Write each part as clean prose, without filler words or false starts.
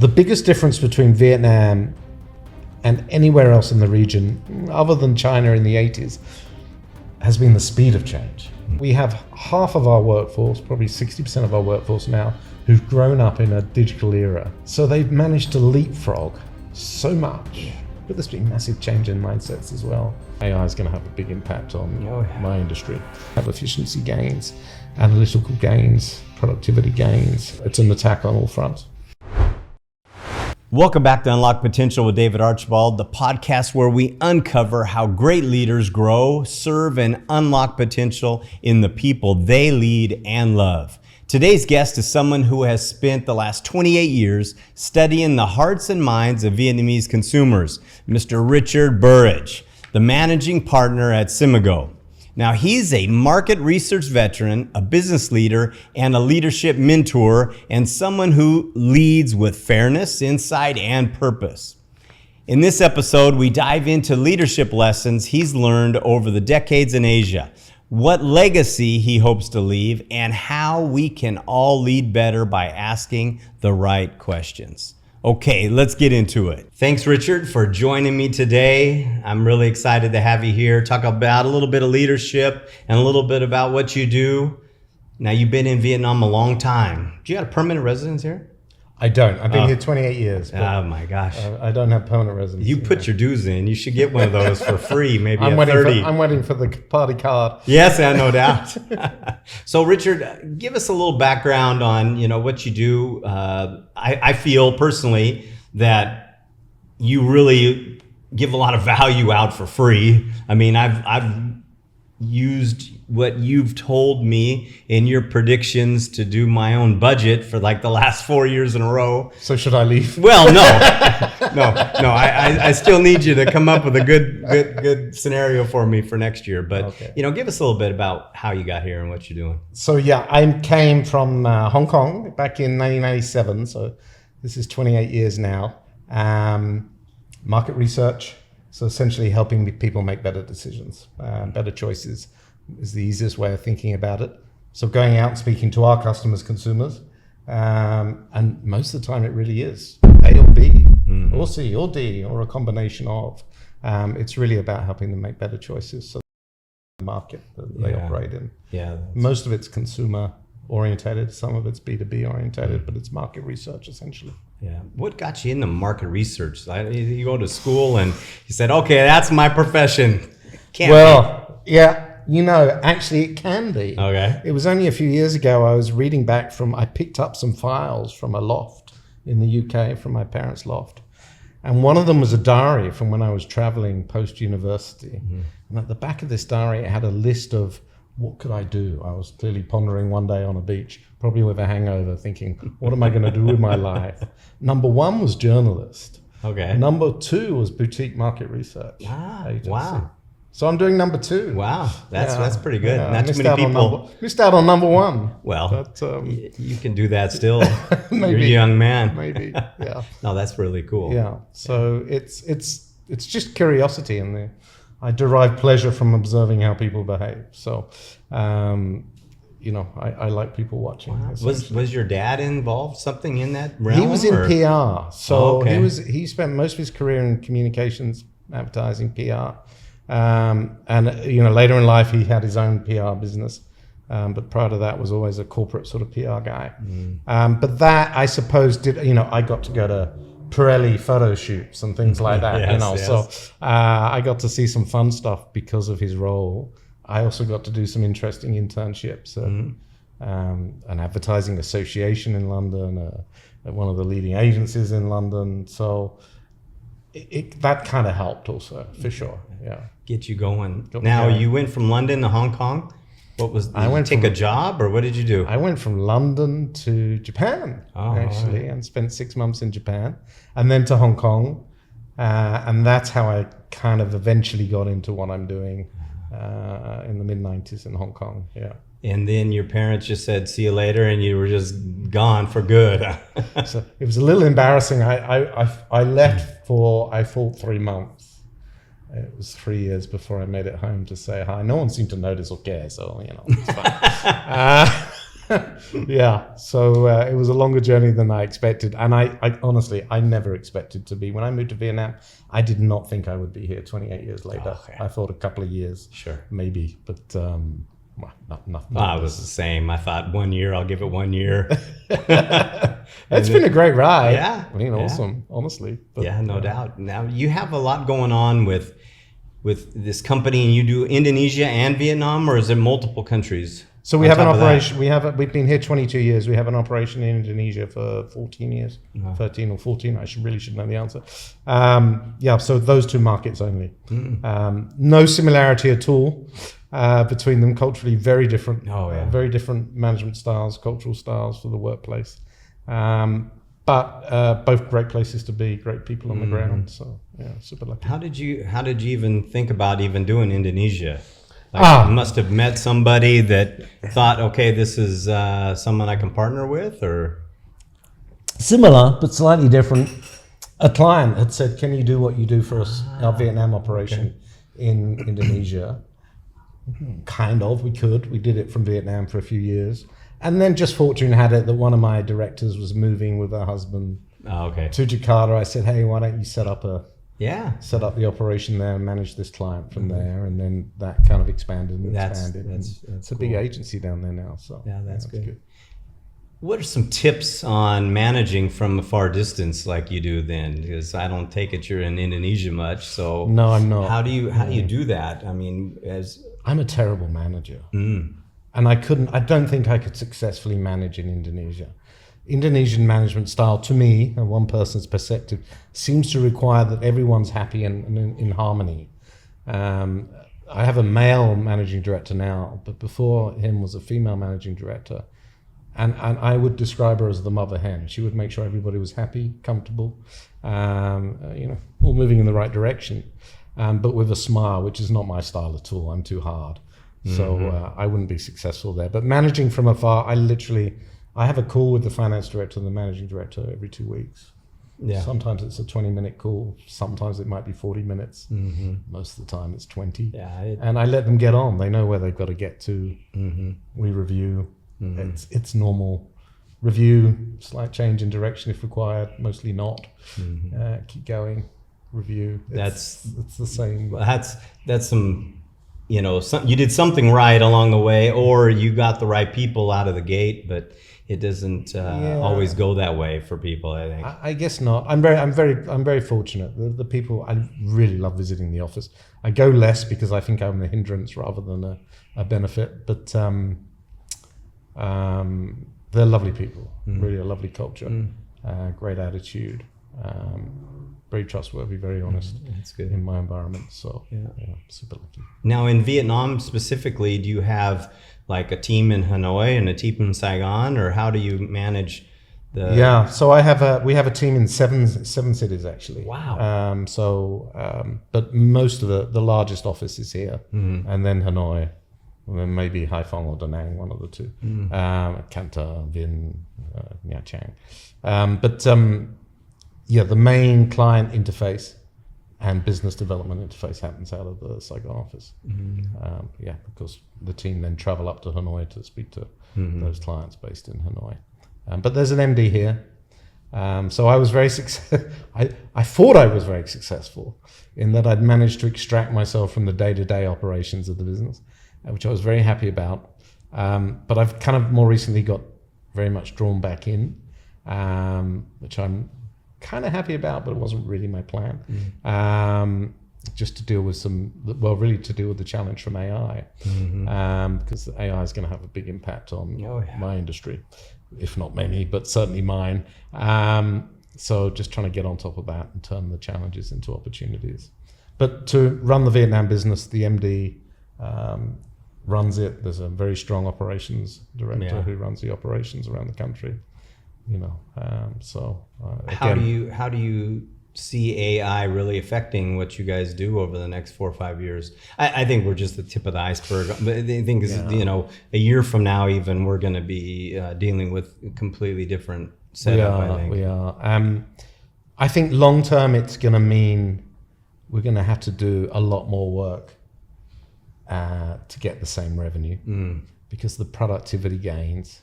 The biggest difference between Vietnam and anywhere else in the region, other than China in the 80s, has been the speed of change. We have half of our workforce, probably 60% of our workforce now, who've grown up in a digital era. So they've managed to leapfrog so much. But there's been massive change in mindsets as well. AI is going to have a big impact on my industry. Have efficiency gains, analytical gains, productivity gains. It's an attack on all fronts. Welcome back to Unlock Potential with David Archibald, the podcast where we uncover how great leaders grow, serve, and unlock potential in the people they lead and love. Today's guest is someone who has spent the last 28 years studying the hearts and minds of Vietnamese consumers, Mr. Richard Burridge, the managing partner at Simigo. Now, he's a market research veteran, a business leader, and a leadership mentor, and someone who leads with fairness, insight, and purpose. In this episode, we dive into leadership lessons he's learned over the decades in Asia, what legacy he hopes to leave, and how we can all lead better by asking the right questions. Okay, let's get into it. Thanks, Richard, for joining me today. I'm really excited to have you here. Talk about a little bit of leadership and a little bit about what you do. Now, you've been in Vietnam a long time. Do you have a permanent residence here? I don't. I've been here 28 years. Oh my gosh. I don't have permanent residency. You put your dues in. You should get one of those for free, maybe I'm at 30. I'm waiting for the party card. Yes, no doubt. So Richard, give us a little background on, what you do. I feel personally that you really give a lot of value out for free. I mean, I've used what you've told me in your predictions to do my own budget for like the last 4 years in a row. So should I leave? Well, no. I still need you to come up with a good scenario for me for next year. But, okay. Give us a little bit about how you got here and what you're doing. So yeah, I came from Hong Kong back in 1997. So this is 28 years now. Market research. So essentially helping people make better decisions, better choices is the easiest way of thinking about it. So going out and speaking to our customers, consumers, and most of the time it really is A or B, or C or D, or a combination of. It's really about helping them make better choices. So the market that they operate in. Yeah. Most of it's consumer orientated, some of it's B2B orientated, but it's market research essentially. Yeah. What got you into market research? You go to school and you said, okay, that's my profession. Actually it can be. Okay. It was only a few years ago I was reading back I picked up some files from a loft in the UK, from my parents' loft. And one of them was a diary from when I was traveling post-university. Mm-hmm. And at the back of this diary, it had a list of what could I do? I was clearly pondering one day on a beach, probably with a hangover, thinking, what am I going to do with my life? Number one was journalist. Okay. Number two was boutique market research agency. Wow. So I'm doing number two. Wow, that's pretty good. Yeah, Not too many people missed out on number one. Well, but, you can do that still. Maybe, you're a young man. Maybe. Yeah. No, that's really cool. Yeah. So it's just curiosity, and I derive pleasure from observing how people behave. So, I like people watching. Wow. Was your dad involved something in that realm? He was in PR. So okay. he spent most of his career in communications, advertising, PR. And later in life, he had his own PR business. But prior to that was always a corporate sort of PR guy. But that, I suppose, I got to go to Pirelli photo shoots and things like that, yes. So I got to see some fun stuff because of his role. I also got to do some interesting internships at an advertising association in London, at one of the leading agencies in London. So that kind of helped also, for sure. Yeah. Get you going. Now, you went from London to Hong Kong. What was? Did you take a job, or what did you do? I went from London to Japan, actually, and spent 6 months in Japan, and then to Hong Kong, and that's how I kind of eventually got into what I'm doing in the mid-90s in Hong Kong. Yeah. And then your parents just said, "See you later," and you were just gone for good. So it was a little embarrassing. I left for, I thought, 3 months. It was 3 years before I made it home to say hi. No one seemed to notice or care, so it's fine. Yeah, so it was a longer journey than I expected, and I honestly I never expected to be. When I moved to Vietnam, I did not think I would be here 28 years later. Okay. I thought a couple of years, Sure. maybe, but well, nothing. I was the same. I thought 1 year, I'll give it 1 year. It's been a great ride. Yeah, I mean, yeah. awesome, honestly. But, Yeah, no doubt. Now you have a lot going on with this company, and you do Indonesia and Vietnam, or is it multiple countries? So we on have an top of that? operation. We've been here 22 years. We have an operation in Indonesia for 14 years, 13 or 14. I should know the answer. Yeah, so those two markets only. No similarity at all between them. Culturally, very different. Oh, yeah. Very different management styles, cultural styles for the workplace. But both great places to be, great people on the ground. So yeah, super lucky. How did you even think about even doing Indonesia? Like, you must have met somebody that thought, okay, this is someone I can partner with, or Similar, but slightly different. A client had said, "Can you do what you do for us, our Vietnam operation in Indonesia?" Kind of, we could. We did it from Vietnam for a few years. And then just fortune had it that one of my directors was moving with her husband okay, to Jakarta. I said, "Hey, why don't you set up the operation there and manage this client from there?" And then that kind of expanded and expanded. That's It's a big agency down there now. So Yeah, that's it's good. What are some tips on managing from a far distance like you do then? Because I don't take it you're in Indonesia much. So No, I'm not. How do you do that? I mean, I'm a terrible manager. And I don't think I could successfully manage in Indonesia. Indonesian management style, to me, and one person's perspective, seems to require that everyone's happy and in harmony. I have a male managing director now, but before him was a female managing director. And I would describe her as the mother hen. She would make sure everybody was happy, comfortable, all moving in the right direction, but with a smile, which is not my style at all. I'm too hard. So I wouldn't be successful there. But managing from afar, I have a call with the finance director and the managing director every 2 weeks. Yeah. Sometimes it's a 20-minute call. Sometimes it might be 40 minutes. Most of the time it's 20. Yeah, and I let them get on. They know where they've got to get to. We review. It's normal. Review, slight change in direction if required, mostly not. Keep going. Review. It's the same. That's some, you did something right along the way, or you got the right people out of the gate, but it doesn't always go that way for people, I think. I guess not. I'm very fortunate. The people, I really love visiting the office. I go less because I think I'm a hindrance rather than a benefit, but they're lovely people. Really a lovely culture, great attitude, very trustworthy, very honest. That's good. In my environment. So yeah, super lucky. Now in Vietnam specifically, do you have like a team in Hanoi and a team in Saigon, or how do you manage the? Yeah, so we have a team in seven cities actually. Wow. But most of the largest office is here, and then Hanoi, and then maybe Haiphong or Da Nang, one of the two. Canton, Vinh, Nha Trang. The main client interface and business development interface happens out of the Saigon office. Because the team then travel up to Hanoi to speak to those clients based in Hanoi. But there's an MD here. So I was very I thought I was very successful in that I'd managed to extract myself from the day-to-day operations of the business, which I was very happy about. But I've kind of more recently got very much drawn back in, which I'm kind of happy about, but it wasn't really my plan. Just to deal with to deal with the challenge from AI, because AI is going to have a big impact on my industry, if not many, but certainly mine. So just trying to get on top of that and turn the challenges into opportunities. But to run the Vietnam business, the MD runs it. There's a very strong operations director who runs the operations around the country. How do you see AI really affecting what you guys do over the next 4 or 5 years? I think we're just the tip of the iceberg. But I think a year from now, even we're going to be dealing with a completely different setup. We are. I think long term, it's going to mean we're going to have to do a lot more work to get the same revenue, because the productivity gains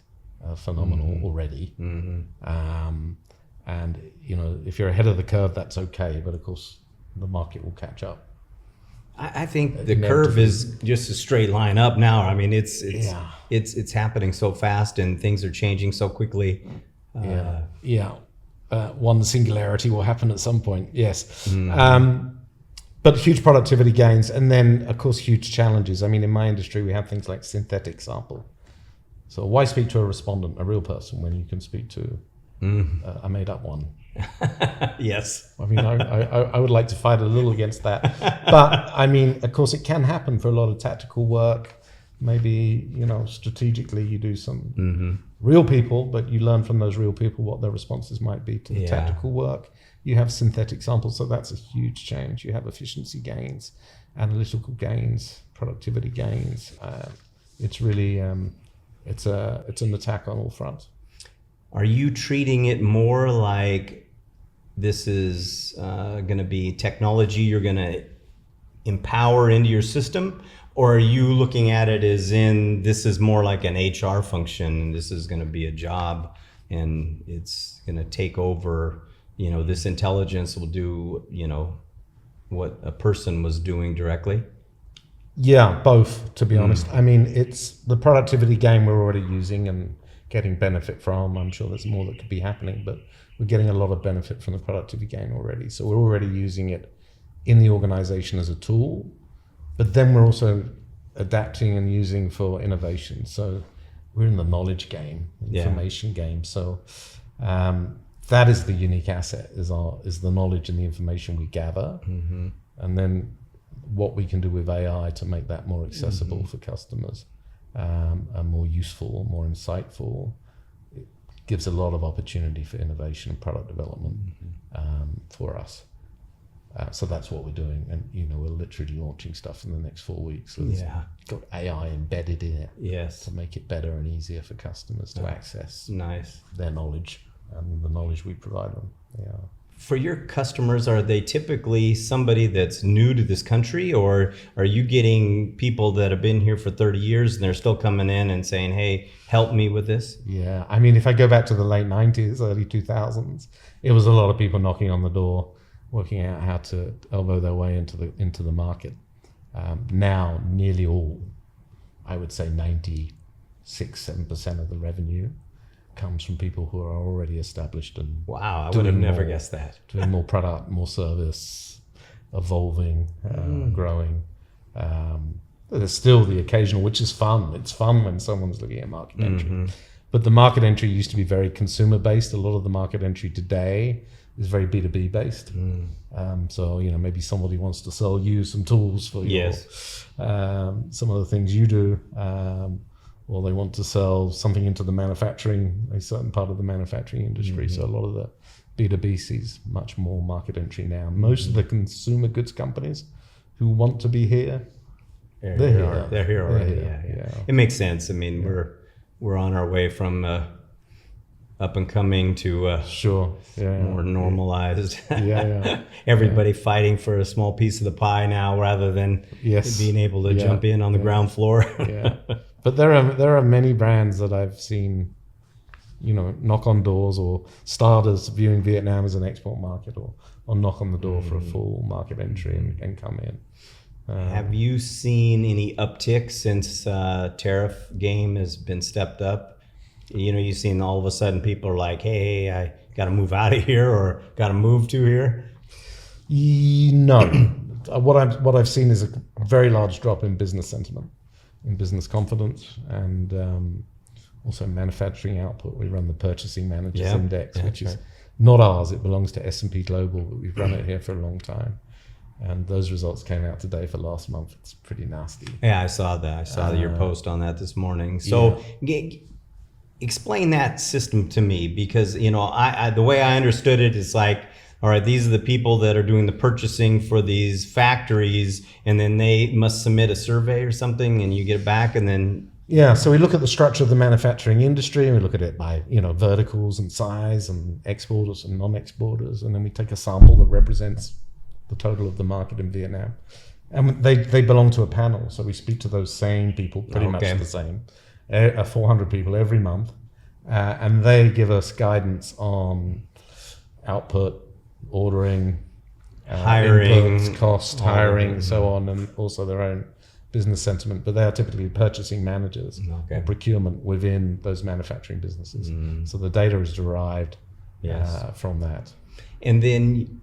phenomenal already. And if you're ahead of the curve, that's okay. But of course, the market will catch up. I think the curve is just a straight line up now. I mean, it's happening so fast and things are changing so quickly. One singularity will happen at some point. Yes. But huge productivity gains, and then of course huge challenges. I mean, in my industry, we have things like synthetic sample. So why speak to a respondent, a real person, when you can speak to a made-up one? Yes. I mean, I would like to fight a little against that. But I mean, of course, it can happen for a lot of tactical work. Maybe, strategically you do some real people, but you learn from those real people what their responses might be to the tactical work. You have synthetic samples, so that's a huge change. You have efficiency gains, analytical gains, productivity gains. It's really, it's an attack on all fronts. Are you treating it more like this is going to be technology you're going to empower into your system? Or are you looking at it as in this is more like an HR function and this is going to be a job and it's going to take over, this intelligence will do, what a person was doing directly? Yeah, both, to be honest. I mean, it's the productivity gain we're already using and getting benefit from. I'm sure there's more that could be happening, but we're getting a lot of benefit from the productivity gain already. So we're already using it in the organization as a tool, but then we're also adapting and using for innovation. So we're in the knowledge game, information game. So that is the unique asset, is the knowledge and the information we gather. And then what we can do with AI to make that more accessible for customers, and more useful, more insightful. It gives a lot of opportunity for innovation and product development for us. So that's what we're doing, and we're literally launching stuff in the next 4 weeks. So it's got AI embedded in it, to make it better and easier for customers to access their knowledge and the knowledge we provide them. For your customers, are they typically somebody that's new to this country, or are you getting people that have been here for 30 years and they're still coming in and saying, hey, help me with this? Yeah, I mean, if I go back to the late 90s, early 2000s, it was a lot of people knocking on the door, working out how to elbow their way into the market. Now, nearly all, I would say 96-7% of the revenue comes from people who are already established and wow, I would have never guessed that. Doing more product, more service, evolving, growing. There's still the occasional, which is fun. It's fun when someone's looking at market entry. But the market entry used to be very consumer based. A lot of the market entry today is very B2B based. So maybe somebody wants to sell you some tools for some of the things you do. Or they want to sell something into the manufacturing, a certain part of the manufacturing industry. So a lot of the B2B sees much more market entry now. Most of the consumer goods companies who want to be here, they're here. They're here already. Yeah. It makes sense. I mean, we're on our way from up and coming to more normalized. Everybody fighting for a small piece of the pie now, rather than being able to jump in on the ground floor. But there are many brands that I've seen, knock on doors or start as viewing Vietnam as an export market, or knock on the door for a full market entry and come in. Have you seen any uptick since tariff game has been stepped up? You've seen all of a sudden people are like, hey, I got to move out of here or got to move to here? No. What I've seen is a very large drop in business sentiment, in business confidence, and also manufacturing output. We run the Purchasing Managers Index, which is not ours. It belongs to S&P Global, but we've run it here for a long time. And those results came out today for last month. It's pretty nasty. Yeah, I saw that. I saw your post on that this morning. So explain that system to me, because I the way I understood it is like, all right, these are the people that are doing the purchasing for these factories, and then they must submit a survey or something, and you get it back, and then... Yeah, so we look at the structure of the manufacturing industry, and we look at it by, verticals and size and exporters and non-exporters, and then we take a sample that represents the total of the market in Vietnam. And they belong to a panel, so we speak to those same people, pretty much the same, 400 people every month, and they give us guidance on output, ordering, Hiring, inputs, cost, all of hiring, it. so on, and also their own business sentiment. But they are typically purchasing managers Okay. or procurement within those manufacturing businesses. So the data is derived Yes. from that. And then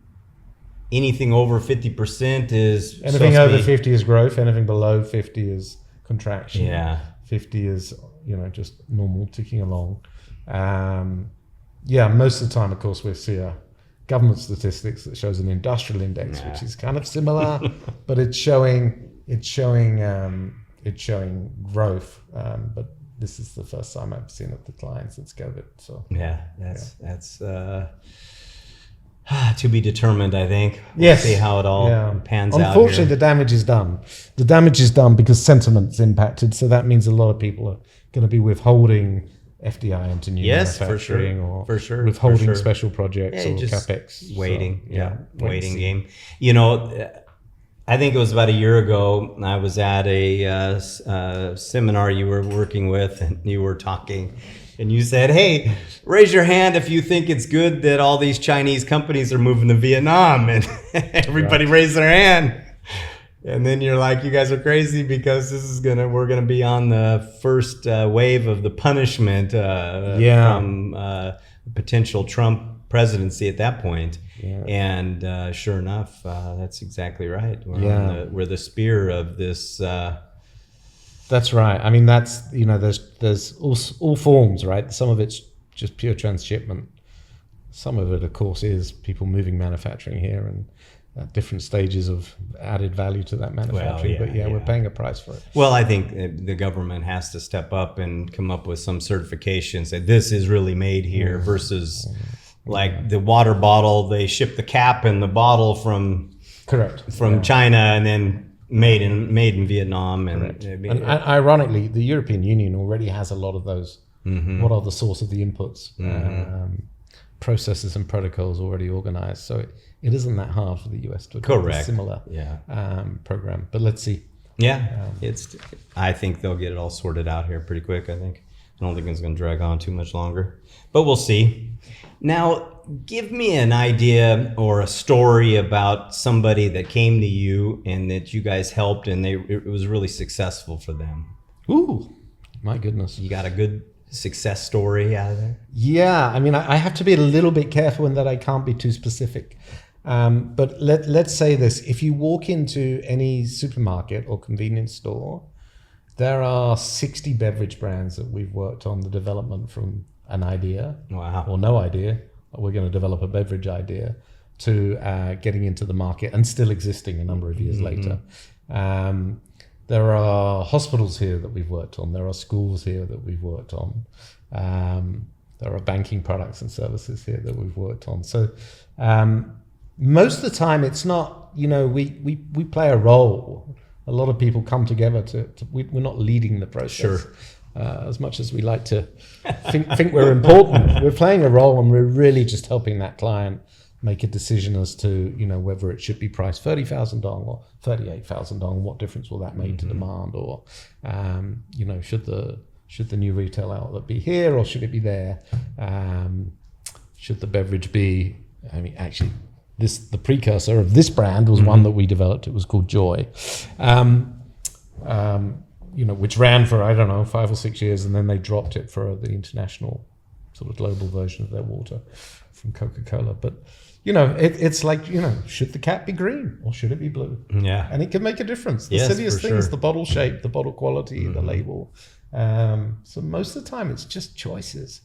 anything over 50% is Anything supposed to over be- 50 is growth. Anything below 50 is contraction. Yeah. 50 is, just normal, ticking along. Most of the time, of course, we see a government statistics that shows an industrial index, which is kind of similar, but it's showing growth. But this is the first time I've seen it decline since COVID. So Yeah, that's to be determined, I think. We'll yes, see how it all pans out. Unfortunately, here. the damage is done. The damage is done because sentiment's impacted. So that means a lot of people are going to be withholding FDI into new Yes, for manufacturing, sure, or for sure, withholding for sure. special projects or just capex. waiting. So, Yeah, wait and waiting see. game. I think it was about a year ago. I was at a seminar you were working with, and you were talking, and you said, "Hey, raise your hand if you think it's good that all these Chinese companies are moving to Vietnam." And everybody raised their hand. And then you're like, "You guys are crazy because we're gonna be on the first wave of the punishment from potential Trump presidency at that point." And sure enough, that's exactly right. We're the spear of this. That's right. I mean, there's all forms, right? Some of it's just pure transshipment. Some of it, of course, is people moving manufacturing here and at different stages of added value to that manufacturing. But we're paying a price for it. Well, I think the government has to step up and come up with some certifications that this is really made here versus like the water bottle, they ship the cap and the bottle from China and then made in Vietnam. And ironically, the European Union already has a lot of those. What are the source of the inputs? Processes and protocols already organized. So it isn't that hard for the US to adopt a similar program. But let's see. I think they'll get it all sorted out here pretty quick, I think. I don't think it's going to drag on too much longer, but we'll see. Now, give me an idea or a story about somebody that came to you and that you guys helped and it was really successful for them. Ooh, my goodness. You got a good success story out of there? Yeah, I mean, I have to be a little bit careful in that I can't be too specific. But let's say this. If you walk into any supermarket or convenience store, there are 60 beverage brands that we've worked on the development from an idea or no idea. We're going to develop a beverage idea to getting into the market and still existing a number of years later. There are hospitals here that we've worked on. There are schools here that we've worked on. There are banking products and services here that we've worked on. So most of the time it's not, we play a role. A lot of people come together we're not leading the process. Sure. As much as we like to think we're important, we're playing a role and we're really just helping that client make a decision as to, whether it should be priced 30,000 dong or 38,000 dong. What difference will that make to demand? Or, should the new retail outlet be here or should it be there? Should the beverage be, actually, the precursor of this brand was one that we developed. It was called Joy. Which ran for, 5 or 6 years, and then they dropped it for the international sort of global version of their water from Coca-Cola. But, it's like, should the cap be green or should it be blue? Yeah. And it can make a difference. The Yes, silliest for thing is sure. the bottle shape, the bottle quality, the label. So most of the time it's just choices.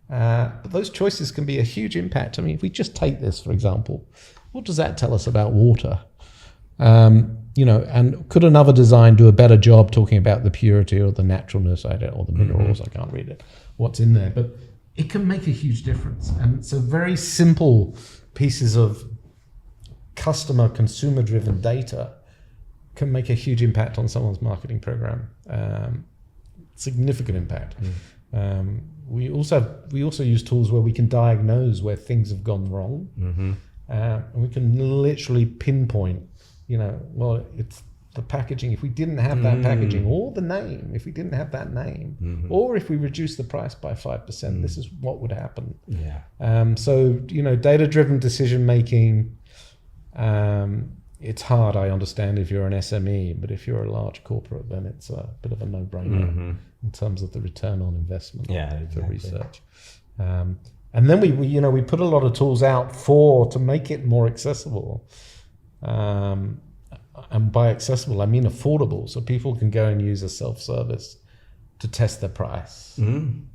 But those choices can be a huge impact. If we just take this, for example, what does that tell us about water? And could another design do a better job talking about the purity or the naturalness, or the minerals? I can't read it. What's in there, but it can make a huge difference. And so, very simple pieces of consumer-driven data can make a huge impact on someone's marketing program. Significant impact. We also use tools where we can diagnose where things have gone wrong, and we can literally pinpoint. It's the packaging, if we didn't have that packaging or the name, if we didn't have that name, or if we reduced the price by 5%, this is what would happen. Yeah. So, data-driven decision making, it's hard, I understand, if you're an SME, but if you're a large corporate, then it's a bit of a no-brainer in terms of the return on investment for research. And then we put a lot of tools out to make it more accessible. And by accessible, I mean affordable, so people can go and use a self-service to test their price,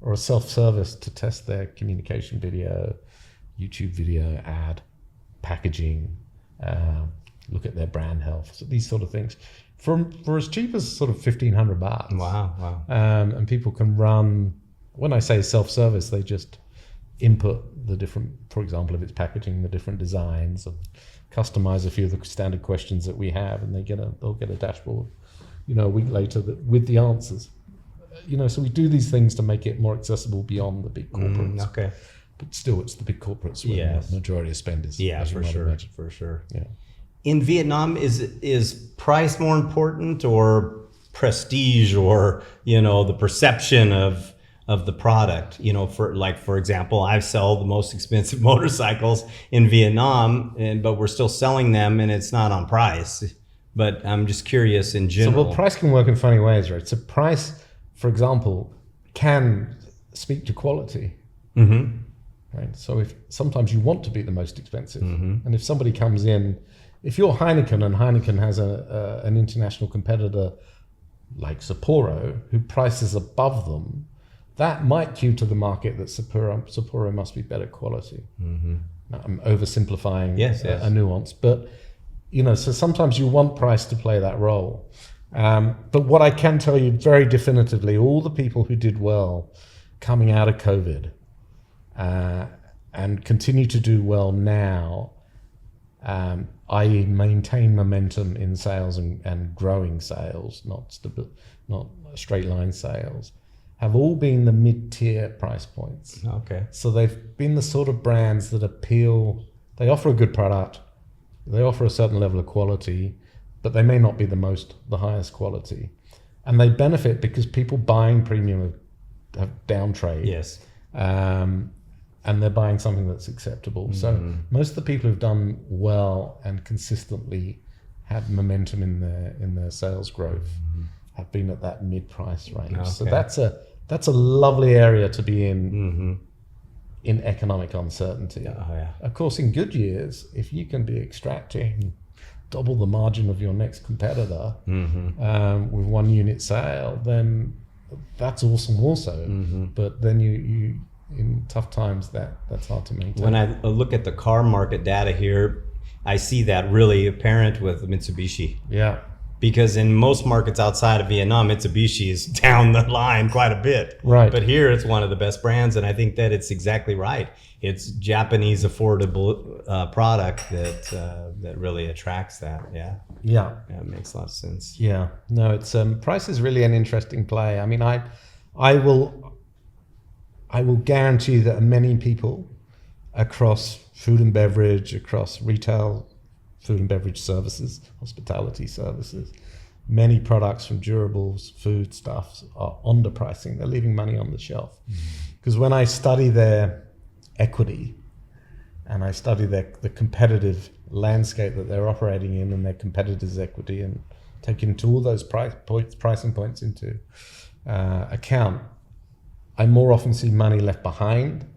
or a self-service to test their communication video, YouTube video, ad, packaging, look at their brand health, so these sort of things, for as cheap as sort of $1,500. Wow. And people can run. When I say self-service, they just input the different, for example, if it's packaging, the different designs, and customize a few of the standard questions that we have, and they'll get a dashboard, a week later with the answers. So we do these things to make it more accessible beyond the big corporates. Okay. But still, it's the big corporates where the majority of spend is. Yeah, as you for might sure. imagine. For sure. Yeah. In Vietnam, is price more important, or prestige, or the perception of the product? For example, I sell the most expensive motorcycles in Vietnam, but we're still selling them, and it's not on price. But I'm just curious in general. So, price can work in funny ways, right? So price, for example, can speak to quality. Right. So if sometimes you want to be the most expensive, and if somebody comes in, if you're Heineken and Heineken has an international competitor like Sapporo who prices above them, that might cue to the market that Sapporo must be better quality. Now, I'm oversimplifying a nuance, but so sometimes you want price to play that role. But what I can tell you very definitively, all the people who did well coming out of COVID and continue to do well now, i.e. maintain momentum in sales and growing sales, not straight line sales, have all been the mid-tier price points. Okay. So they've been the sort of brands that appeal. They offer a good product, they offer a certain level of quality, but they may not be the highest quality. And they benefit because people buying premium have downtrade. Yes. And they're buying something that's acceptable. So most of the people who've done well and consistently had momentum in their sales growth have been at that mid-price range. Okay. So that's a lovely area to be in economic uncertainty. Oh, yeah. Of course, in good years, if you can be extracting double the margin of your next competitor with one unit sale, then that's awesome also. But then you in tough times, that's hard to maintain. When I look at the car market data here, I see that really apparent with Mitsubishi. Yeah. Because in most markets outside of Vietnam, Mitsubishi is down the line quite a bit. Right. But here it's one of the best brands, and I think that it's exactly right. It's Japanese affordable product that really attracts that. Yeah. Yeah. Yeah, it makes a lot of sense. Yeah. No, it's price is really an interesting play. I mean, I will guarantee that many people across food and beverage, across retail, food and beverage services, hospitality services, many products from durables, food stuffs are underpricing. They're leaving money on the shelf. Because when I study their equity and I study the competitive landscape that they're operating in and their competitors' equity, and take into all those pricing points into account, I more often see money left behind,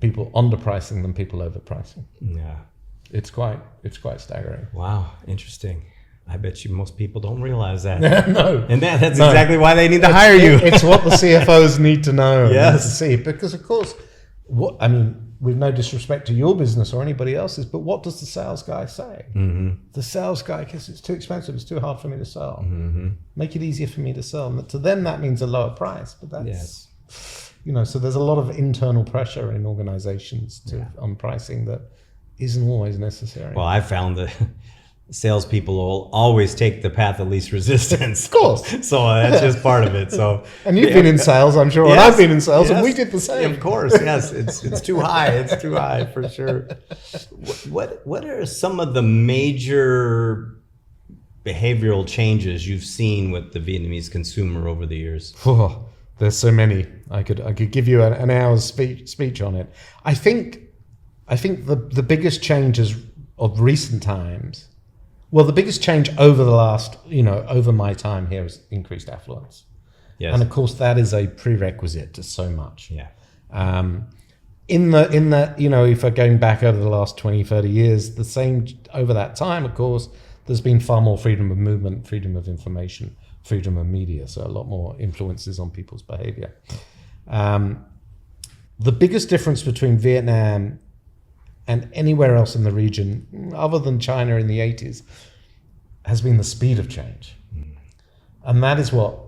people underpricing than people overpricing. Yeah. It's quite staggering. Wow, interesting. I bet you most people don't realize that. No. And that's exactly why they need to hire you. It's what the CFOs need to know. Yes. To see. Because of course, with no disrespect to your business or anybody else's, but what does the sales guy say? The sales guy, because it's too expensive, it's too hard for me to sell. Make it easier for me to sell. And to them, that means a lower price. But that's, so there's a lot of internal pressure in organizations on pricing that isn't always necessary. Well, I found that salespeople will always take the path of least resistance. Of course. So that's just part of it. So, and you've been in sales, I'm sure, and I've been in sales, and we did the same. Of course, yes. It's too high. It's too high for sure. What are some of the major behavioral changes you've seen with the Vietnamese consumer over the years? Oh, there's so many. I could give you an hour's speech on it. I think the biggest changes of recent times, well, the biggest change over the last, over my time here is increased affluence. Yes. And of course that is a prerequisite to so much. Yeah. In the if we're going back over the last 20, 30 years, the same over that time, of course, there's been far more freedom of movement, freedom of information, freedom of media, so a lot more influences on people's behavior. The biggest difference between Vietnam and anywhere else in the region, other than China in the 80s, has been the speed of change. And that is what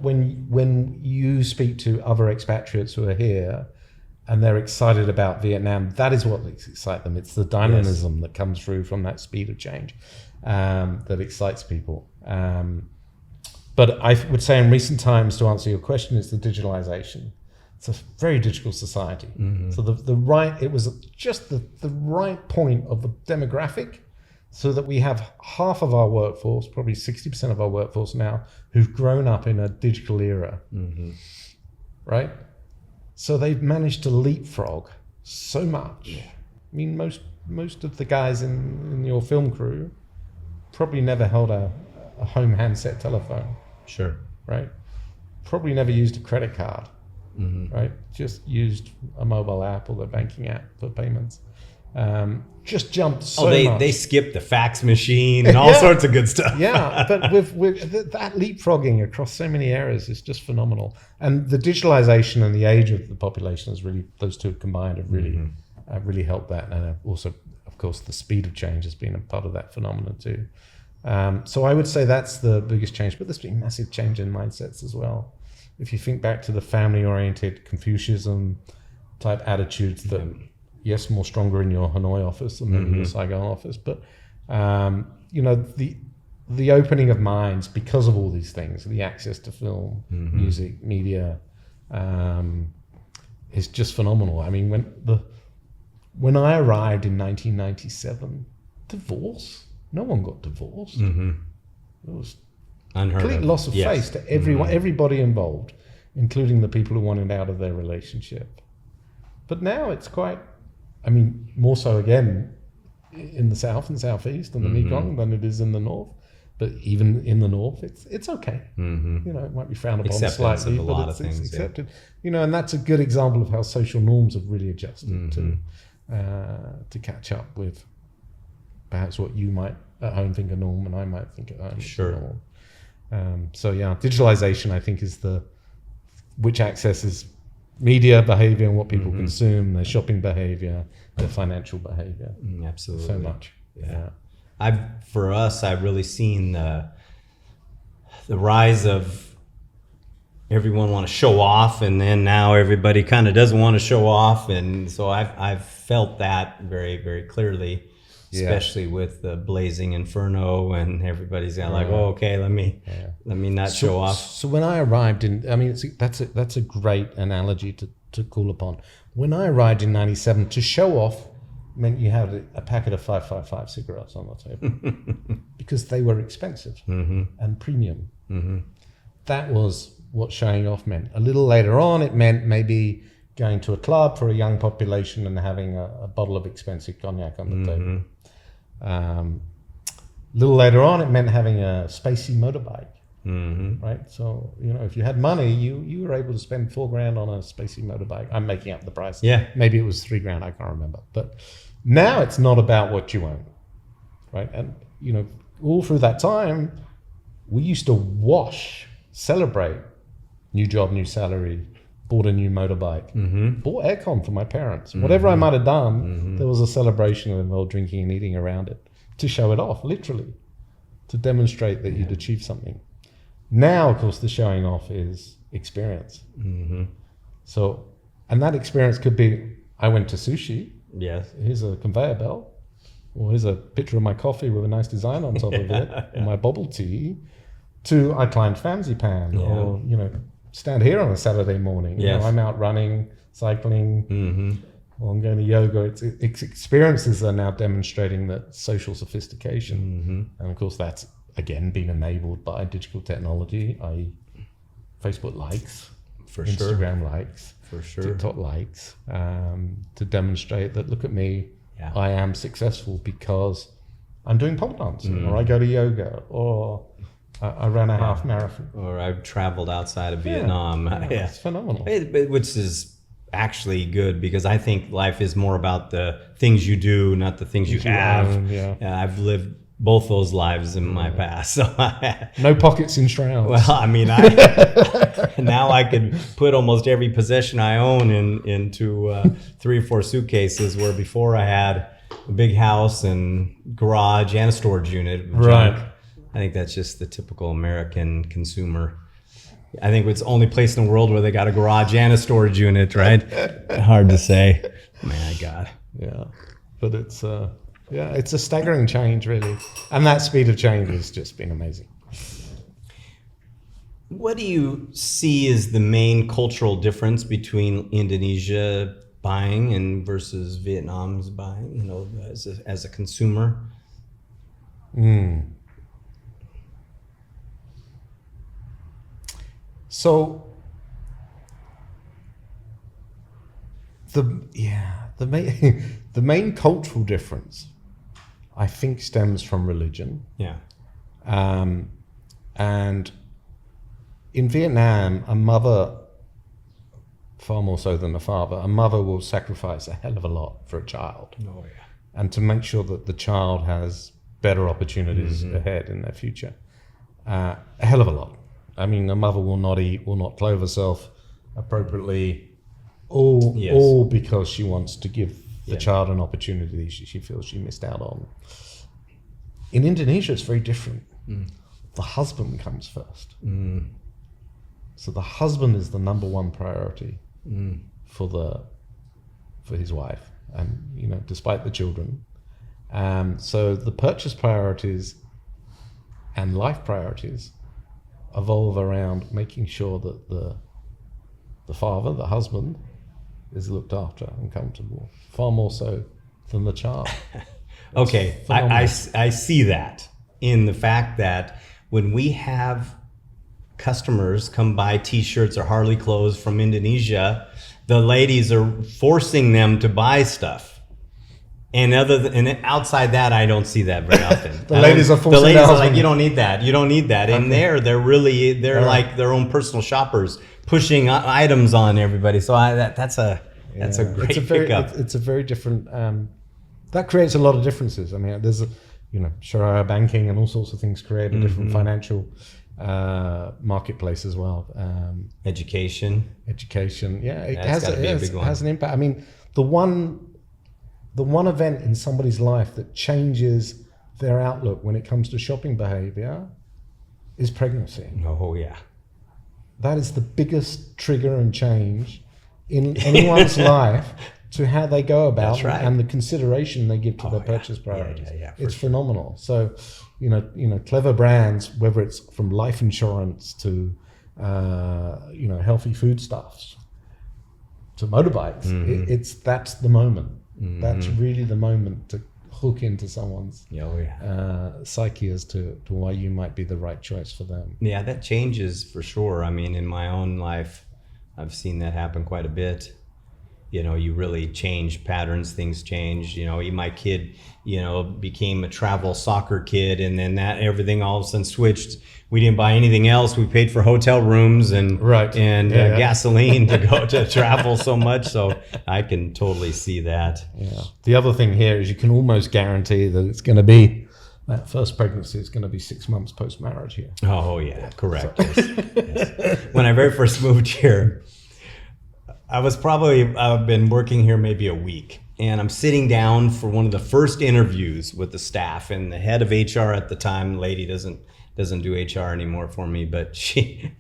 when you speak to other expatriates who are here and they're excited about Vietnam, that is what excites them. It's the dynamism that comes through from that speed of change that excites people. But I would say in recent times, to answer your question, it's the digitalization. It's a very digital society. Mm-hmm. So it was just the right point of the demographic, so that we have half of our workforce, probably 60% of our workforce now, who've grown up in a digital era, mm-hmm. right? So they've managed to leapfrog so much. Yeah. I mean, most of the guys in your film crew probably never held a home handset telephone. Sure. Right? Probably never used a credit card, mm-hmm. right? Just used a mobile app or the banking app for payments. Just jumped so much. They skipped the fax machine and all sorts of good stuff. Yeah, but with that leapfrogging across so many areas is just phenomenal. And the digitalization and the age of the population has really, those two combined have really, mm-hmm. Really helped that. And also, of course, the speed of change has been a part of that phenomenon too. So I would say that's the biggest change, but there's been massive change in mindsets as well. If you think back to the family-oriented Confucianism type attitudes that, yes, more stronger in your Hanoi office than maybe your Saigon office, but the opening of minds because of all these things, the access to film, music, media, is just phenomenal. I mean, when I arrived in 1997, divorce. No one got divorced. Mm-hmm. It was unheard complete of. Loss of face to everyone, everybody involved, including the people who wanted out of their relationship. But now it's quite, more so again in the south and southeast and the Mekong than it is in the north. But even in the north, it's okay. Mm-hmm. It might be frowned upon slightly, but it's accepted. And that's a good example of how social norms have really adjusted to catch up with perhaps what you might at home think a norm and I might think at home is normal. Digitalization I think is which accesses media behavior and what people consume, their shopping behavior, their financial behavior. Absolutely. So much. Yeah. I've really seen the rise of everyone want to show off, and then now everybody kind of doesn't want to show off, and so I've felt that very, very clearly. Especially with the Blazing Inferno, and everybody's got okay, let me not show off. So when I arrived that's a great analogy to call upon. When I arrived in '97, to show off meant you had a packet of 555 cigarettes on the table because they were expensive and premium. Mm-hmm. That was what showing off meant. A little later on, it meant maybe going to a club for a young population and having a bottle of expensive cognac on the table. A little later on, it meant having a spacey motorbike, right? So, if you had money, you were able to spend $4,000 on a spacey motorbike. I'm making up the price. Yeah. Maybe it was $3,000, I can't remember. But now it's not about what you own, right? And, all through that time, we used to celebrate, new job, new salary, bought a new motorbike, bought aircon for my parents. Whatever I might have done, there was a celebration of involved drinking and eating around it to show it off, literally, to demonstrate that you'd achieved something. Now, of course, the showing off is experience. So, and that experience could be, I went to sushi. Yes. Here's a conveyor belt, or here's a picture of my coffee with a nice design on top of it, or my bubble tea, to I climbed Fansipan, or, stand here on a Saturday morning. Yes. I'm out running, cycling, or I'm going to yoga. It's experiences are now demonstrating that social sophistication, and of course that's again been enabled by digital technology, i.e. Facebook likes, For Instagram likes, For sure. TikTok likes, to demonstrate that look at me, Yeah. I am successful because I'm doing pole dancing, or I go to yoga, or I ran a half marathon. Or I've traveled outside of Vietnam. Yeah. It's phenomenal. Which is actually good, because I think life is more about the things you do, not the things you have. own, yeah. I've lived both those lives in my past. So No pockets in shrouds. well, I mean, now I could put almost every possession I own into 3 or 4 suitcases, where before I had a big house and garage and a storage unit. of Right. junk. I think that's just the typical American consumer. I think it's the only place in the world where they got a garage and a storage unit, right? Hard to say. My God. Yeah, but it's a staggering change, really, and that speed of change has just been amazing. What do you see as the main cultural difference between Indonesia buying and versus Vietnam's buying, as a consumer? So the main cultural difference, I think, stems from religion. Yeah. And in Vietnam, a mother, far more so than a father, a mother will sacrifice a hell of a lot for a child, Oh, yeah. and to make sure that the child has better opportunities ahead in their future. A hell of a lot. I mean, a mother will not eat, will not clothe herself appropriately, all because she wants to give the child an opportunity she feels she missed out on. In Indonesia, it's very different. The husband comes first. So the husband is the number one priority for his wife, and despite the children. So the purchase priorities and life priorities evolve around making sure that the father, the husband, is looked after and comfortable, far more so than the child. Okay, I see that in the fact that when we have customers come buy T-shirts or Harley clothes from Indonesia, the ladies are forcing them to buy stuff. And outside that, I don't see that very often. The ladies are forcing The ladies their are like, husband. you don't need that. You don't need that. And they're like their own personal shoppers, pushing items on everybody. So that's a great pickup. It's a very different. That creates a lot of differences. I mean, there's Sharia banking and all sorts of things create a different financial marketplace as well. Education, yeah, it That's gotta be a big one. has an impact. I mean, the one event in somebody's life that changes their outlook when it comes to shopping behavior is pregnancy. Oh yeah. That is the biggest trigger and change in anyone's life to how they go about That's right. and the consideration they give to their yeah. purchase priorities. Yeah, for It's phenomenal. So, clever brands, whether it's from life insurance to, healthy foodstuffs to motorbikes, that's the moment. That's really the moment to hook into someone's psyche as to why you might be the right choice for them. Yeah, that changes for sure. I mean, in my own life, I've seen that happen quite a bit. You really change patterns, things change. My kid, became a travel soccer kid, and then that everything all of a sudden switched. We didn't buy anything else. We paid for hotel rooms and gasoline to go to travel so much. So I can totally see that. Yeah. The other thing here is you can almost guarantee that it's going to be that first pregnancy is going to be 6 months post-marriage here. Oh yeah, correct. Yes. When I very first moved here, I've been working here maybe a week, and I'm sitting down for one of the first interviews with the staff, and the head of HR at the time, lady doesn't do HR anymore for me, but she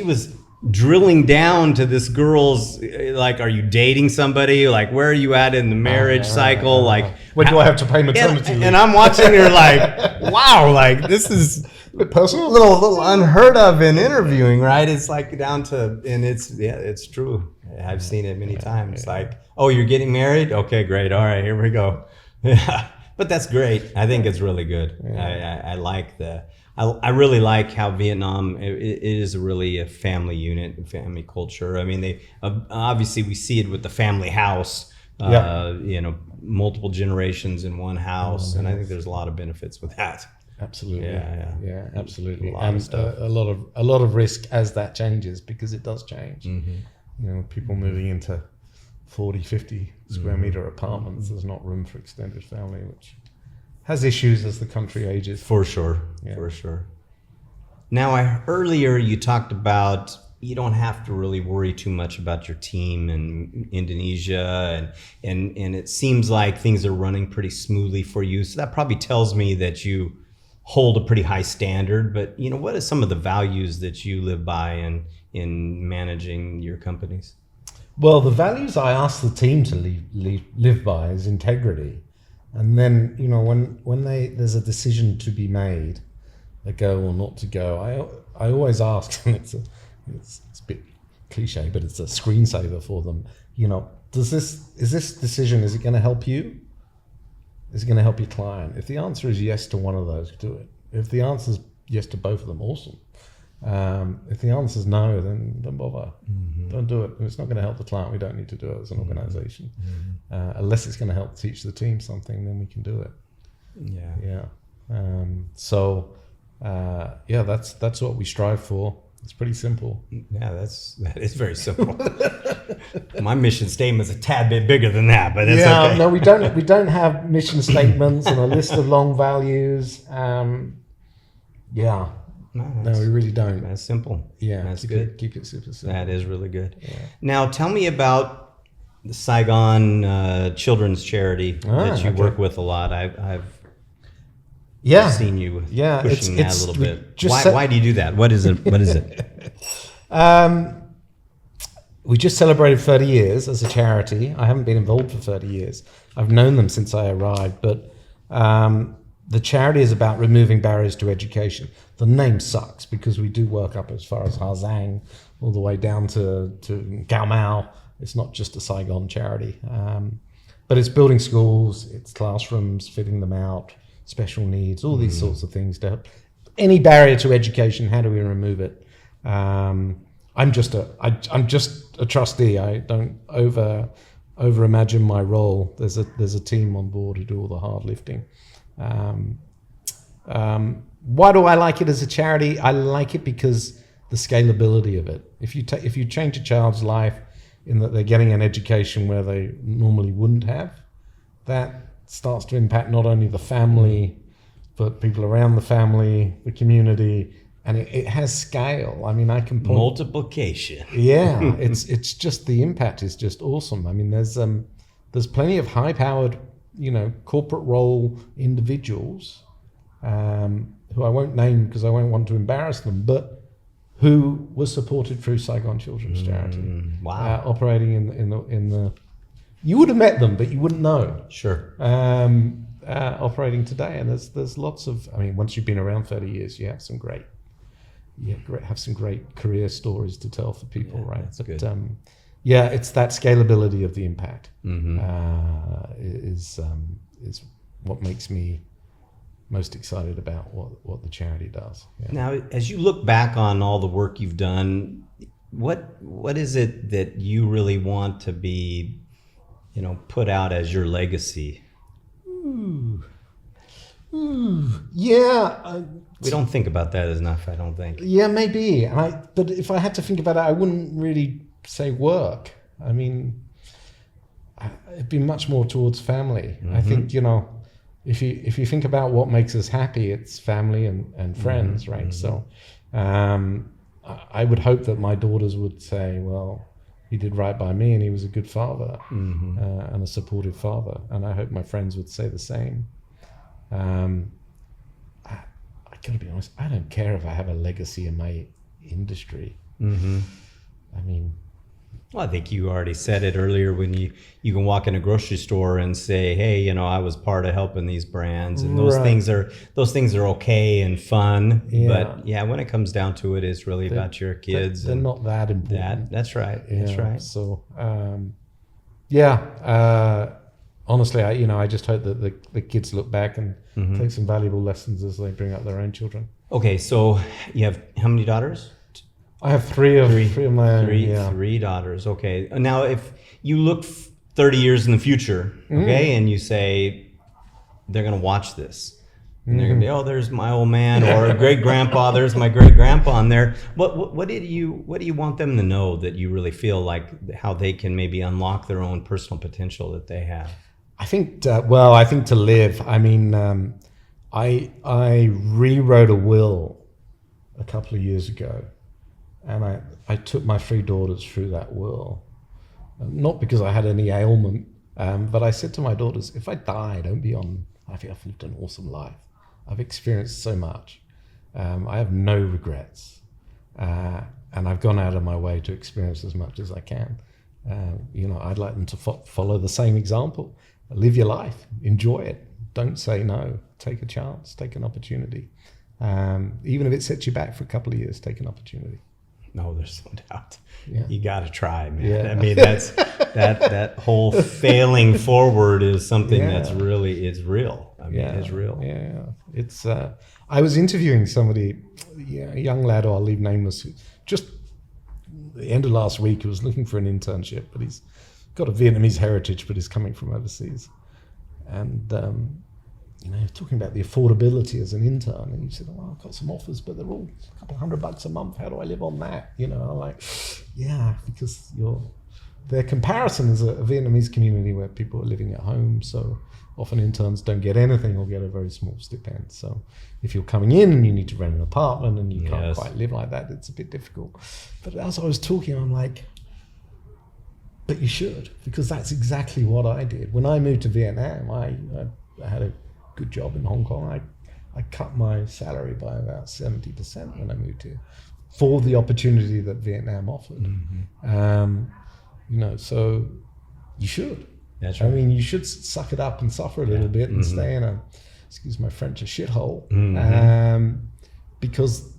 was drilling down to this girl's, like, are you dating somebody? Like, where are you at in the marriage cycle? Like, when do I have to pay maternity leave? and I'm watching her like, wow, like this is a bit personal. a little unheard of in interviewing, right? It's like down to, and it's true. I've seen it many times. Like, oh, you're getting married? Okay, great. All right, here we go. Yeah, but that's great. I think it's really good. I like I really like how Vietnam it is really a family unit, a family culture. I mean, they obviously we see it with the family house. You know, multiple generations in one house, and I think there's a lot of benefits with that. Absolutely. Yeah, absolutely. A lot of stuff. A lot of risk as that changes, because it does change. You know, people moving into 40, 50 square meter apartments, there's not room for extended family, which has issues as the country ages. For sure. Now, earlier you talked about you don't have to really worry too much about your team in Indonesia, and it seems like things are running pretty smoothly for you. So that probably tells me that you hold a pretty high standard. But you know, what are some of the values that you live by in managing your companies? Well, the values I ask the team to live by is integrity. And then, you know, when there's a decision to be made, a go or not to go, I always ask, and it's a bit cliche, but it's a screensaver for them. You know, is this decision, is it going to help you? Is it going to help your client? If the answer is yes to one of those, do it. If the answer is yes to both of them, awesome. If the answer is no, then don't bother. Don't do it. If it's not going to help the client, we don't need to do it as an organization. Unless it's going to help teach the team something, then we can do it. That's what we strive for. It's pretty simple. Yeah, that is very simple. My mission statement is a tad bit bigger than that, but it's okay. No, we don't have mission statements and a list of long values. No, we really don't. That's simple. Yeah, that's good. Keep it super simple. That is really good. Yeah. Now, tell me about the Saigon Children's Charity that you work with a lot. I've seen you pushing that a little bit. Why do you do that? What is it? We just celebrated 30 years as a charity. I haven't been involved for 30 years. I've known them since I arrived, but the charity is about removing barriers to education. The name sucks because we do work up as far as Ha Giang, all the way down to Gao Mau. It's not just a Saigon charity. But it's building schools, it's classrooms, fitting them out, special needs, all these sorts of things to help. Any barrier to education, how do we remove it? I'm just a trustee. I don't over imagine my role. There's a team on board who do all the hard lifting. Why do I like it as a charity? I like it because the scalability of it. If you change a child's life in that they're getting an education where they normally wouldn't have, that starts to impact not only the family, but people around the family, the community, and it has scale. I mean, I can point multiplication. Yeah, it's just, the impact is just awesome. I mean, there's plenty of high-powered, corporate role individuals who I won't name because I won't want to embarrass them, but who was supported through Saigon Children's Charity. Wow. Operating in the you would have met them, but you wouldn't know. Sure. Operating today, and there's lots of. I mean, once you've been around 30 years, you have some great career stories to tell for people, right? That's good. It's that scalability of the impact is what makes me most excited about what the charity does. Yeah. Now, as you look back on all the work you've done, what is it that you really want to be, put out as your legacy? Yeah. We don't think about that enough, I don't think. Yeah, maybe. But if I had to think about it, I wouldn't really say work. I mean, it'd be much more towards family. I think, if you think about what makes us happy, it's family and friends, right? So I would hope that my daughters would say, well, he did right by me and he was a good father and a supportive father. And I hope my friends would say the same. I gotta be honest, I don't care if I have a legacy in my industry. I mean, Well, I think you already said it earlier when you can walk in a grocery store and say, hey, I was part of helping these brands, and those Right. things are okay and fun. Yeah. But yeah, when it comes down to it, it's really about your kids. they're and not that important. that's right. That's Yeah, right. So, honestly, I just hope that the kids look back and take some valuable lessons as they bring up their own children. Okay, so you have how many daughters? I have three of my own. Three daughters. Okay. Now, if you look 30 years in the future, okay, and you say they're going to watch this, and they're going to be, oh, there's my old man, or great grandpa, there's my great grandpa on there. What do you want them to know that you really feel like how they can maybe unlock their own personal potential that they have? I think to live. I mean, I rewrote a will a couple of years ago. And I took my three daughters through that will, not because I had any ailment, but I said to my daughters, if I die, don't be on, I think I've lived an awesome life. I've experienced so much. I have no regrets. And I've gone out of my way to experience as much as I can. I'd like them to follow the same example. Live your life, enjoy it. Don't say no, take a chance, take an opportunity. Even if it sets you back for a couple of years, take an opportunity. No, there's no doubt. Yeah. You got to try, man. Yeah. I mean, that's that whole failing forward is something that's really is real. I mean, it's real. Yeah, it's. I was interviewing somebody, a young lad, I'll leave nameless, who just the end of last week, who was looking for an internship, but he's got a Vietnamese heritage, but he's coming from overseas, and talking about the affordability as an intern, and he said, "Oh, I've got some offers, but they're all a couple $100 a month. How do I live on that?" I'm like, "Yeah, because their comparison is a Vietnamese community where people are living at home, so often interns don't get anything or get a very small stipend. So if you're coming in and you need to rent an apartment and you can't quite live like that, it's a bit difficult." But as I was talking, I'm like, "But you should, because that's exactly what I did when I moved to Vietnam. I had a good job in Hong Kong. I cut my salary by about 70% when I moved here for the opportunity that Vietnam offered. So you should. That's right. I mean, you should suck it up and suffer a little bit and stay in a, excuse my French, a shithole, because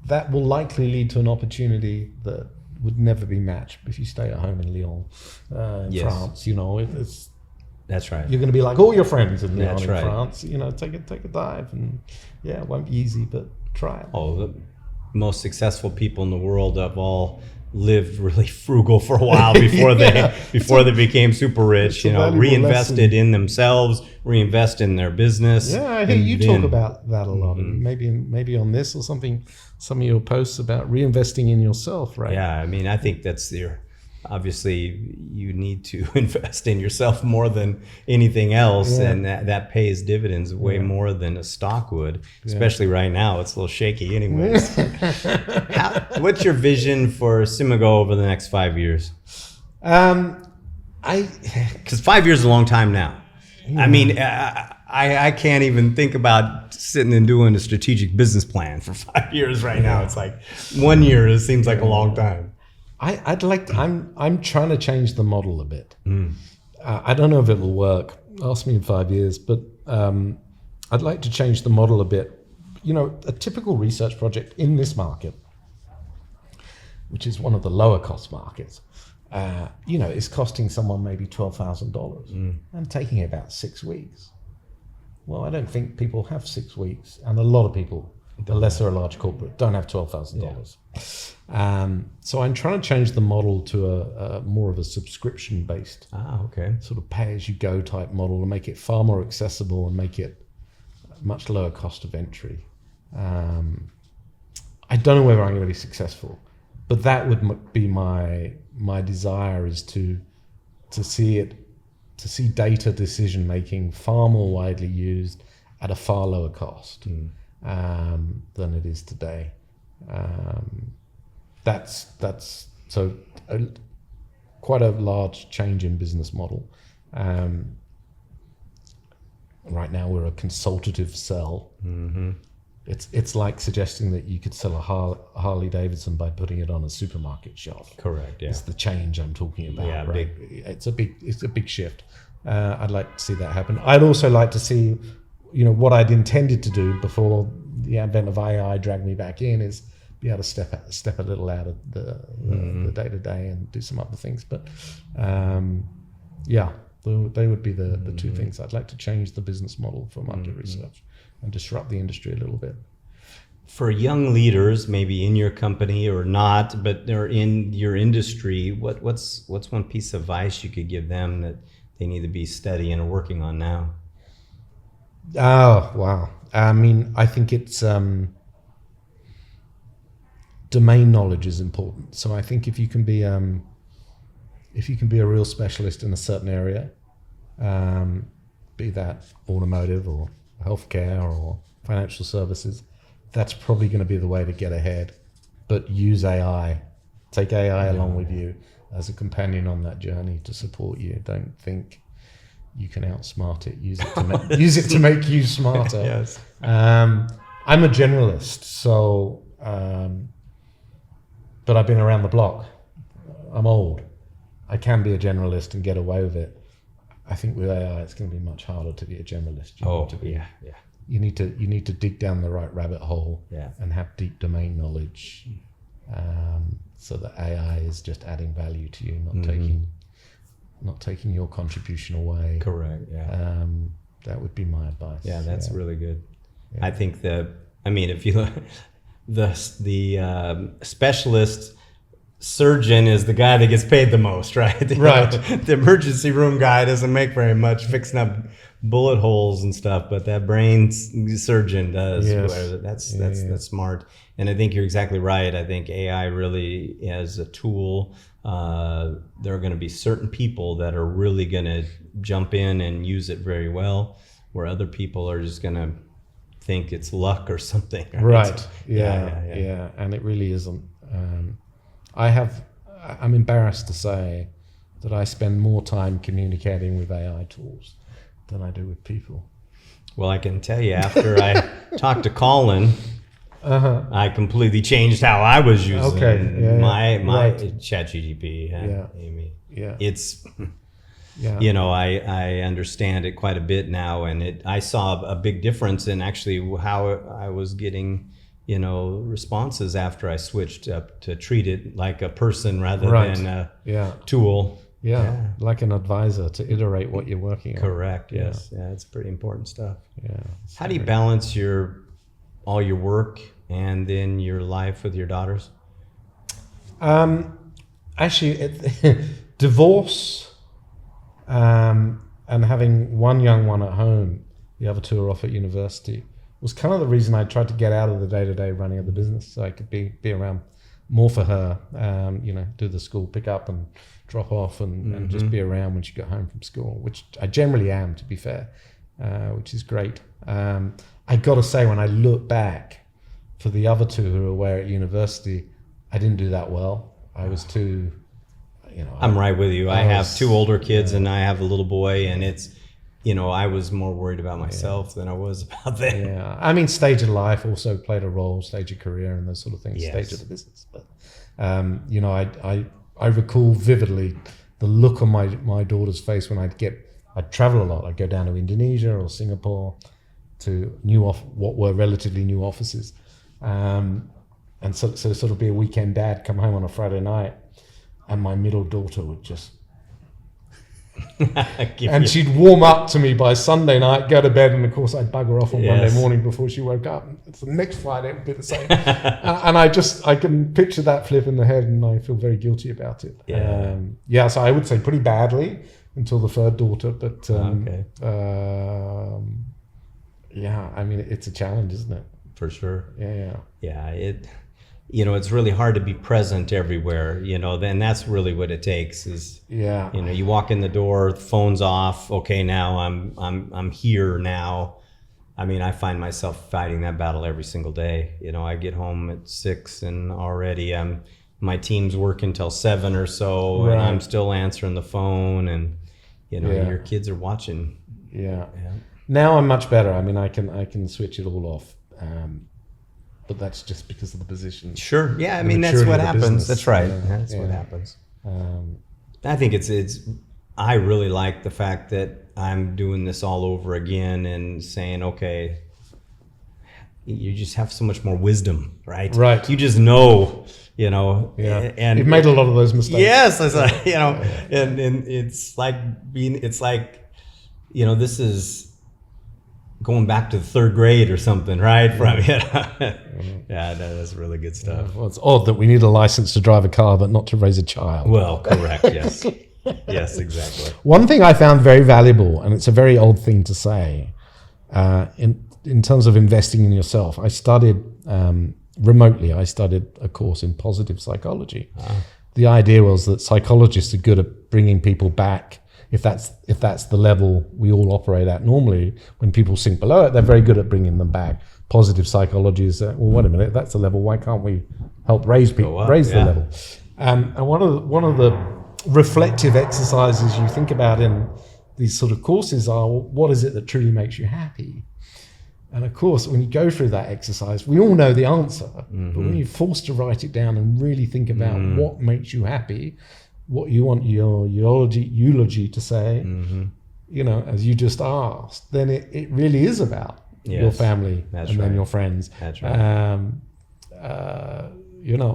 that will likely lead to an opportunity that would never be matched if you stay at home in Lyon, France. It's That's right. You're going to be like all your friends in Lyon, That's in right. France. Take a dive, and it won't be easy, but try it. Oh, the most successful people in the world have all lived really frugal for a while before they became super rich. Reinvested lesson. in themselves, reinvest in their business. Yeah, I hear you talk about that a lot, and maybe on this or something. Some of your posts about reinvesting in yourself, right? Yeah, I mean, I think that's obviously you need to invest in yourself more than anything else, and that pays dividends way more than a stock would, especially right now. It's a little shaky anyways. What's your vision for Simago over the next 5 years? Because 5 years is a long time now. I mean, I can't even think about sitting and doing a strategic business plan for 5 years right now. It's like 1 year, it seems like a long time. I'm trying to change the model a bit. I don't know if it'll work. Ask me in 5 years, but I'd like to change the model a bit. A typical research project in this market, which is one of the lower cost markets, is costing someone maybe $12,000 and taking about 6 weeks. Well, I don't think people have 6 weeks, and a lot of people, unless they're a large corporate, don't have $12,000. So I'm trying to change the model to a more of a subscription-based sort of pay-as-you-go type model, and make it far more accessible and make it much lower cost of entry. I don't know whether I'm going to be successful, but that would be my desire, is to see data decision making far more widely used at a far lower cost than it is today. That's quite a large change in business model. Right now we're a consultative sell. it's like suggesting that you could sell a Harley Davidson by putting it on a supermarket shelf. Correct. Yeah. It's the change I'm talking about. Yeah, right? It's a big shift. I'd like to see that happen. I'd also like to see, what I'd intended to do before the advent of AI dragged me back in is be able to step a little out of the day to day and do some other things. But they would be the two things. I'd like to change the business model for market research and disrupt the industry a little bit. For young leaders, maybe in your company or not, but they're in your industry, what's one piece of advice you could give them that they need to be studying or working on now? Oh, wow. I mean, I think it's domain knowledge is important. So I think if you can be a real specialist in a certain area, be that automotive or healthcare or financial services, that's probably going to be the way to get ahead. But use AI. Take AI along with you as a companion on that journey to support you. Don't think you can outsmart it. Use it to make you smarter. Yes. I'm a generalist, so but I've been around the block. I'm old. I can be a generalist and get away with it. I think with AI, it's going to be much harder to be a generalist. You need to dig down the right rabbit hole and have deep domain knowledge, so that AI is just adding value to you, not taking your contribution away. Correct. Yeah. That would be my advice. Yeah, that's really good. Yeah. I think if you look, the specialist surgeon is the guy that gets paid the most, right? Right. The emergency room guy doesn't make very much fixing up bullet holes and stuff, but that brain surgeon does. Yes. That's smart. And I think you're exactly right. I think AI really as a tool, there are going to be certain people that are really going to jump in and use it very well, where other people are just going to think it's luck or something. Right. Yeah. And it really isn't. I'm embarrassed to say that I spend more time communicating with AI tools than I do with people. Well, I can tell you, after I talked to Colin, I completely changed how I was using my ChatGPT. Amy. Yeah. It's, I understand it quite a bit now, and I saw a big difference in actually how I was getting responses after I switched up to treat it like a person rather than a tool. Yeah, like an advisor to iterate what you're working on. Correct. Yes. Yeah, it's pretty important stuff. Yeah. How do you balance all your work and then your life with your daughters? Actually, divorce and having one young one at home, the other two are off at university, was kind of the reason I tried to get out of the day-to-day running of the business, so I could be around more for her, do the school pick up and drop off and just be around when she got home from school, which I generally am, to be fair, which is great. I got to say, when I look back, for the other two who were away at university, I didn't do that well. I was too, I'm right with you. I have two older kids and I have a little boy, and it's, I was more worried about myself than I was about them. Yeah, I mean, stage of life also played a role, stage of career and those sort of things, yes. Stage of the business. But, I recall vividly the look on my daughter's face when I'd travel a lot. I'd go down to Indonesia or Singapore to what were relatively new offices. And so sort of be a weekend dad, come home on a Friday night, and my middle daughter would just... and she'd warm up to me by Sunday night, go to bed, and of course I'd bugger off on Monday morning before she woke up. So the next Friday it would be the same. And I can picture that flip in the head, and I feel very guilty about it. So I would say pretty badly until the third daughter, but I mean, it's a challenge, isn't it? For sure. Yeah. It's really hard to be present everywhere, then that's really what it takes is, you walk in the door, the phone's off. Okay, now I'm here now. I mean, I find myself fighting that battle every single day. I get home at 6 and already my team's working till 7 or so, and I'm still answering the phone, and your kids are watching. Yeah. Now I'm much better. I mean, I can switch it all off. but that's just because of the position. Sure. Yeah, I The mean, that's maturity what of the happens. business. That's right. Yeah, That's what yeah. happens. Um, I think it's I really like the fact that I'm doing this all over again and saying, okay, you just have so much more wisdom, right? Right. You just know, and you've made a lot of those mistakes. yes, it's like, and it's like this is going back to the third grade or something, right? From yeah, that's really good stuff. Well, it's odd that we need a license to drive a car, but not to raise a child. Well, correct. Yes. Yes, exactly. One thing I found very valuable, and it's a very old thing to say, in terms of investing in yourself, I studied remotely. I studied a course in positive psychology. The idea was that psychologists are good at bringing people back. If that's the level we all operate at normally, when people sink below it, they're very good at bringing them back. Positive psychology is, well, wait a minute, that's the level. Why can't we help raise people, the level? And one of the reflective exercises you think about in these sort of courses are, well, what is it that truly makes you happy? And of course, when you go through that exercise, we all know the answer, but when you're forced to write it down and really think about what makes you happy, what you want your eulogy to say, as you just asked, then it really is about your family then your friends. That's right.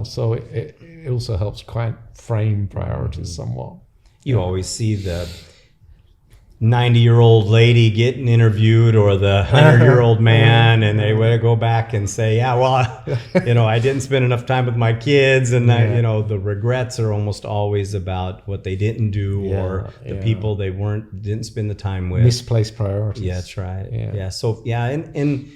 So it also helps quite frame priorities somewhat. You always see the 90-year-old lady getting interviewed or the 100-year-old man, and they would go back and say, I didn't spend enough time with my kids, and the regrets are almost always about what they didn't do or the people they didn't spend the time with. Misplaced priorities. Yeah, that's right. Yeah. So and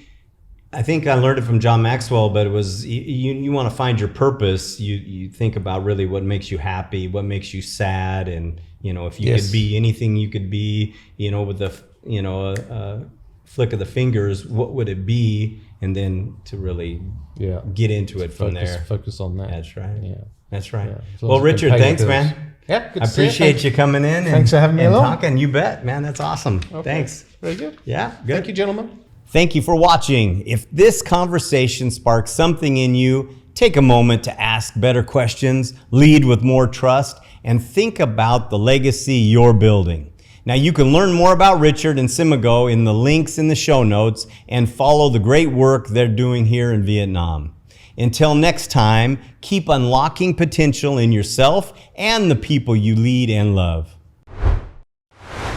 I think I learned it from John Maxwell, but it was you want to find your purpose. You think about really what makes you happy, what makes you sad, and if you could be anything you could be, with a flick of the fingers, what would it be? And then to really get into it from there. Focus on that. That's right. Yeah. That's right. Yeah. Well, Richard, thanks, man. Yeah, good I to see you. appreciate you coming in. Thanks for having me and along. talking. You bet, man. That's awesome. Okay. Thanks. Very good. Yeah, good. Thank you, gentlemen. Thank you for watching. If this conversation sparks something in you, take a moment to ask better questions, lead with more trust, and think about the legacy you're building. Now, you can learn more about Richard and Simago in the links in the show notes and follow the great work they're doing here in Vietnam. Until next time, keep unlocking potential in yourself and the people you lead and love.